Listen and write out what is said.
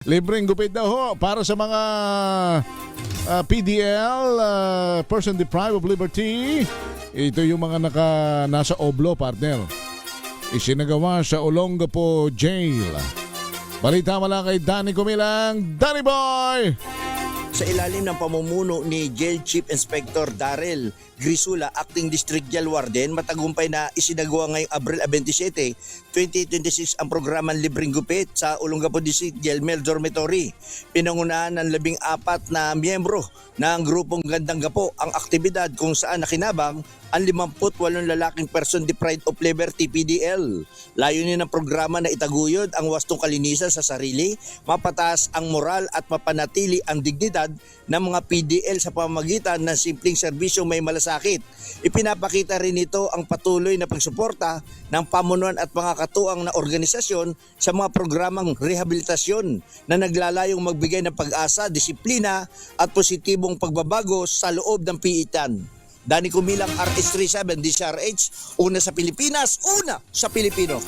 Libreng gupit daw ho para sa mga PDL, person deprived of liberty. Ito yung mga nasa Oblo, partner. Isinagawa sa Olongapo Jail. Balita mula kay Danny Kumilang. Danny Boy! Sa ilalim ng pamumuno ni Jail Chief Inspector Darrell Grisula, Acting District Jail Warden, matagumpay na isinagawa ngayong Abril 27, 2026 ang programang Libreng Gupit sa Olongapo District Jail Male Dormitory. Pinangunahan ng 14 na miyembro ng grupong Gandang Gapo ang aktibidad kung saan nakinabang ang 58 lalaking person deprived of liberty PDL. Layunin ng programa na itaguyod ang wastong kalinisan sa sarili, mapataas ang moral at mapanatili ang dignidad ng mga PDL sa pamamagitan ng simpleng serbisyong may malasakit. Ipinapakita rin ito ang patuloy na pagsuporta ng pamunuan at mga katuwang na organisasyon sa mga programang rehabilitasyon na naglalayong magbigay ng pag-asa, disiplina at positibong pagbabago sa loob ng piitan. Danny Kumilang, RS37, DCRH, una sa Pilipinas, una sa Pilipino.